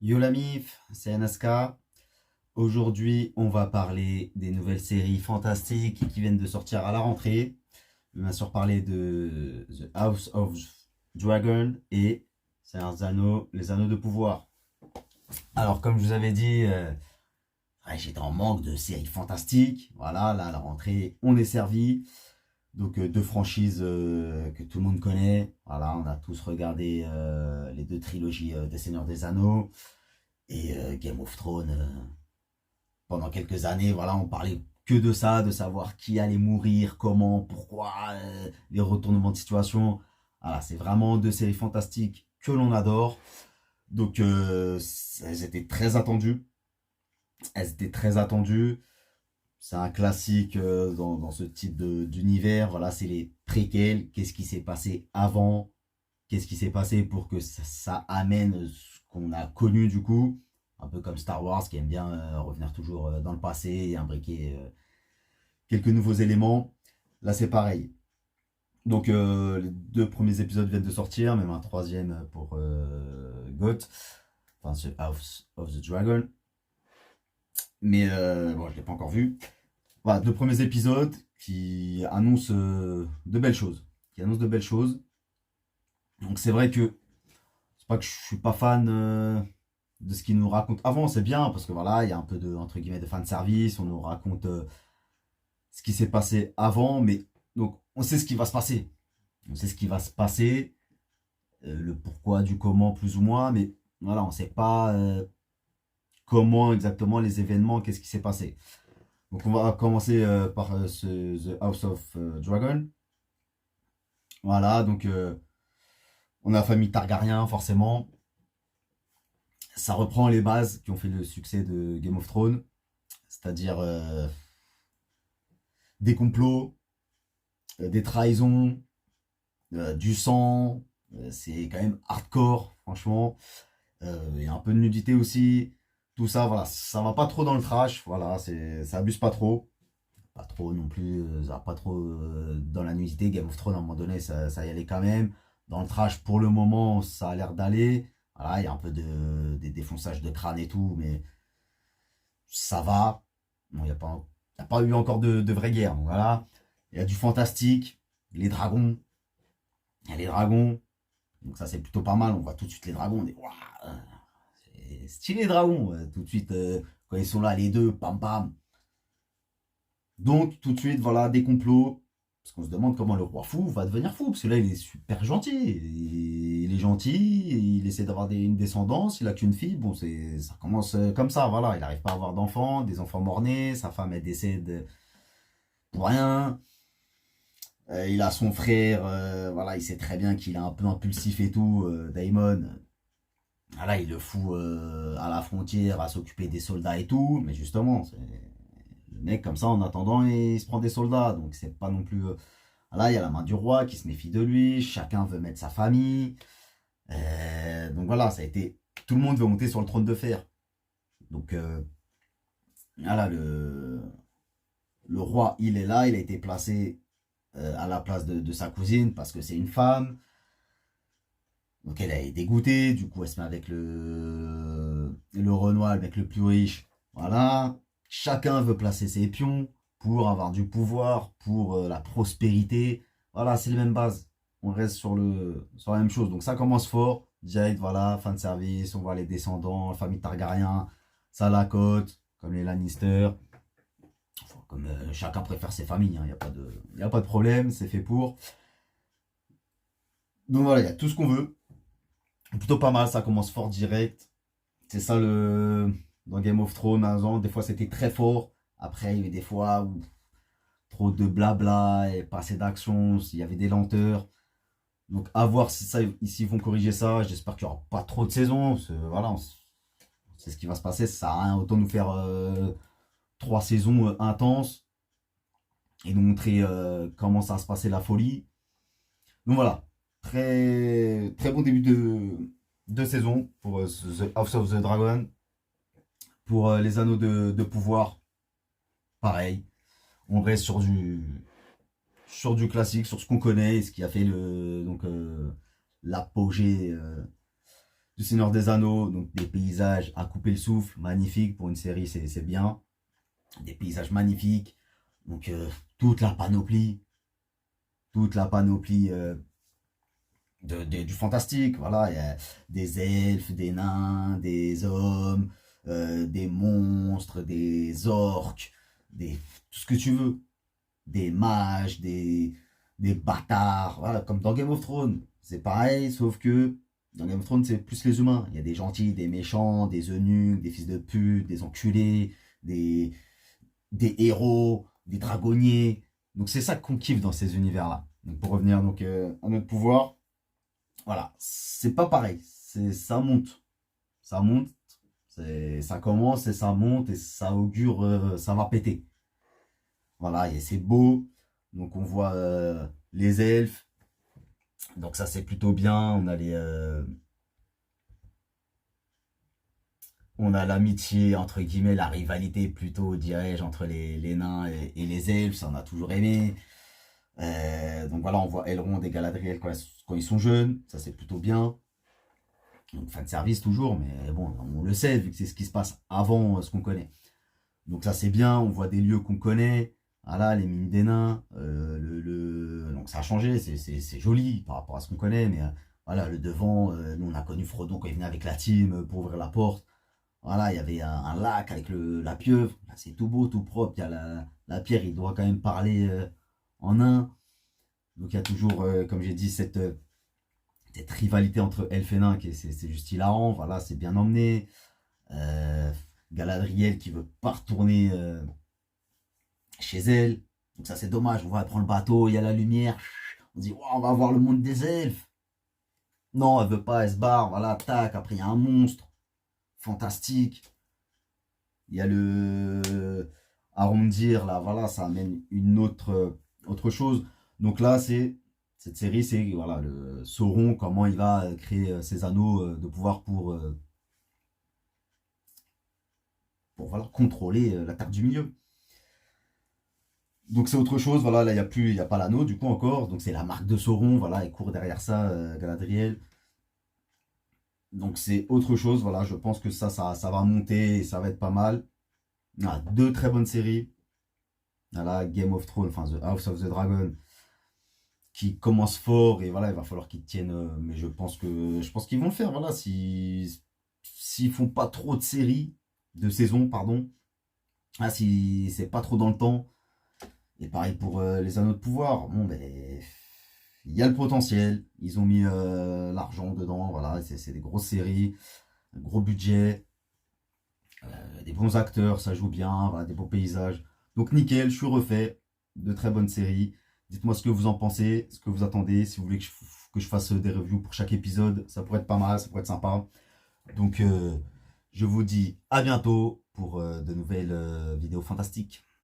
Yo la mif, c'est NSK. Aujourd'hui, on va parler des nouvelles séries fantastiques qui viennent de sortir à la rentrée. On va bien sûr parler de The House of Dragon et les anneaux de pouvoir. Alors, comme je vous avais dit, ouais, j'étais en manque de séries fantastiques. Voilà, là, à la rentrée, on est servi. Donc, deux franchises que tout le monde connaît. Voilà, on a tous regardé les deux trilogies des Seigneurs des Anneaux et Game of Thrones. Pendant quelques années, voilà, on parlait que de ça, de savoir qui allait mourir, comment, pourquoi, les retournements de situation. Voilà, c'est vraiment deux séries fantastiques que l'on adore. Donc, elles étaient très attendues. Elles étaient très attendues. C'est un classique dans ce type d'univers. Voilà, c'est les préquels. Qu'est-ce qui s'est passé avant? Qu'est-ce qui s'est passé pour que ça amène ce qu'on a connu du coup? Un peu comme Star Wars qui aime bien revenir toujours dans le passé et imbriquer quelques nouveaux éléments. Là, c'est pareil. Donc, les deux premiers épisodes viennent de sortir, même un troisième pour GOT, enfin, The House of the Dragon. Mais bon, je ne l'ai pas encore vu. Voilà, deux premiers épisodes qui annoncent de belles choses. Qui annoncent de belles choses. Donc, c'est vrai que c'est pas que je suis pas fan de ce qu'ils nous racontent avant, c'est bien parce que voilà, il y a un peu de entre guillemets de fan service, on nous raconte ce qui s'est passé avant, mais donc on sait ce qui va se passer. On sait ce qui va se passer, le pourquoi du comment plus ou moins, mais voilà, on sait pas comment exactement les événements, qu'est-ce qui s'est passé. Donc on va commencer par The House of Dragon. Voilà, donc on a la famille Targaryen forcément. Ça reprend les bases qui ont fait le succès de Game of Thrones, c'est-à-dire des complots, des trahisons, du sang. C'est quand même hardcore, franchement. Il y a un peu de nudité aussi. Tout ça, voilà, ça va pas trop dans le trash. Voilà, ça abuse pas trop. Pas trop non plus, ça va pas trop dans la nudité. Game of Thrones, à un moment donné, ça y allait quand même. Dans le trash, pour le moment, ça a l'air d'aller. Voilà, il y a un peu des défonçages de crâne et tout, mais ça va. Bon, y a pas eu encore de vraie guerre. Donc voilà. Il y a du fantastique, les dragons. Il y a les dragons. Donc ça, c'est plutôt pas mal. On voit tout de suite les dragons. On dit, waouh, c'est stylé les dragons. Tout de suite, quand ils sont là, les deux, pam pam. Donc tout de suite, voilà, des complots. Parce qu'on se demande comment le roi fou va devenir fou. Parce que là, il est super gentil. Il est gentil. Il essaie d'avoir une descendance. Il a qu'une fille. Bon, ça commence comme ça. Voilà, il n'arrive pas à avoir d'enfants. Des enfants mort-nés. Sa femme, elle décède pour rien. Il a son frère, voilà, il sait très bien qu'il est un peu impulsif et tout, Daemon. Voilà, il le fout à la frontière à s'occuper des soldats et tout, mais justement, le mec comme ça, en attendant, il se prend des soldats, donc c'est pas non plus. Voilà, il y a la main du roi qui se méfie de lui, chacun veut mettre sa famille. Donc voilà, ça a été. Tout le monde veut monter sur le trône de fer. Donc voilà, le roi, il est là, il a été placé à la place de sa cousine parce que c'est une femme. Donc elle est dégoûtée, du coup elle se met avec le Renoir, le mec le plus riche. Voilà. Chacun veut placer ses pions pour avoir du pouvoir, pour la prospérité. Voilà, c'est les mêmes bases. On reste sur la même chose. Donc ça commence fort. Direct, voilà, fin de service, on voit les descendants, la famille Targaryen, ça la côte, comme les Lannister. Enfin, comme chacun préfère ses familles, il n'y a y a pas de problème, c'est fait pour. Donc voilà, il y a tout ce qu'on veut. Plutôt pas mal, ça commence fort direct. C'est ça le. Dans Game of Thrones, par exemple, des fois c'était très fort. Après, il y avait des fois où trop de blabla et pas assez d'action, il y avait des lenteurs. Donc, à voir si ça, ici, ils vont corriger ça. J'espère qu'il n'y aura pas trop de saisons. Voilà, c'est ce qui va se passer. Ça sert à rien. Autant nous faire 3 saisons intenses et nous montrer comment ça va se passer la folie. Donc voilà, très, très bon début de saison pour The House of the Dragon. Pour les anneaux de pouvoir, pareil. On reste sur du classique, sur ce qu'on connaît, ce qui a fait donc l'apogée du Seigneur des Anneaux, donc des paysages à couper le souffle, magnifiques pour une série, c'est bien. Des paysages magnifiques, donc toute la panoplie, toute la panoplie du fantastique, voilà, il y a des elfes, des nains, des hommes, des monstres, des orques, tout ce que tu veux, des mages, des bâtards, voilà, comme dans Game of Thrones. C'est pareil, sauf que dans Game of Thrones, c'est plus les humains. Il y a des gentils, des méchants, des eunuques, des fils de pute, des enculés, des, des héros, des dragonniers. Donc c'est ça qu'on kiffe dans ces univers-là. Donc pour revenir donc, à notre pouvoir, voilà, c'est pas pareil. Ça monte. Ça monte. Ça commence et ça monte et ça augure, ça va péter. Voilà, et c'est beau. Donc on voit les elfes. Donc ça c'est plutôt bien. On a l'amitié, entre guillemets, la rivalité plutôt, dirais-je, entre les nains et les elfes. Ça on a toujours aimé. Donc voilà, on voit Elrond et Galadriel quand ils sont jeunes. Ça c'est plutôt bien. Donc fin de service toujours, mais bon, on le sait vu que c'est ce qui se passe avant ce qu'on connaît. Donc ça c'est bien, on voit des lieux qu'on connaît. Voilà, les mines des nains. Donc ça a changé, c'est joli par rapport à ce qu'on connaît, mais voilà, le devant, nous on a connu Frodon quand il venait avec la team pour ouvrir la porte. Voilà, il y avait un lac avec la pieuvre. Là, c'est tout beau, tout propre. Il y a la pierre, il doit quand même parler en nain. Donc il y a toujours, comme j'ai dit, cette rivalité entre elfes et nains, c'est juste hilarant. Voilà, c'est bien emmené. Euh, Galadriel qui veut pas retourner chez elle. Donc ça c'est dommage. On va prendre le bateau, il y a la lumière. On dit, wow, on va voir le monde des elfes. Non, elle veut pas, elle se barre. Voilà, tac. Après il y a un monstre fantastique. Il y a le arrondir là, voilà, ça amène une autre chose. Donc là, cette série, c'est voilà le Sauron, comment il va créer ses anneaux de pouvoir pour voilà, contrôler la Terre du Milieu. Donc c'est autre chose, voilà, là il y a pas l'anneau du coup encore, donc c'est la marque de Sauron, voilà, il court derrière ça, Galadriel. Donc c'est autre chose, voilà, je pense que ça va monter et ça va être pas mal. Ah, deux très bonnes séries. Voilà, Game of Thrones, enfin The House of the Dragon, qui commence fort et voilà, il va falloir qu'ils tiennent. Mais je pense qu'ils vont le faire. Voilà, s'ils font pas trop de séries, de saisons, pardon. Ah, si c'est pas trop dans le temps. Et pareil pour les Anneaux de Pouvoir. Bon, ben, il y a le potentiel. Ils ont mis l'argent dedans. Voilà, c'est des grosses séries, un gros budget, des bons acteurs, ça joue bien, voilà, des beaux paysages. Donc nickel, je suis refait. De très bonnes séries. Dites-moi ce que vous en pensez, ce que vous attendez. Si vous voulez que je fasse des reviews pour chaque épisode, ça pourrait être pas mal, ça pourrait être sympa. Donc je vous dis à bientôt pour de nouvelles vidéos fantastiques.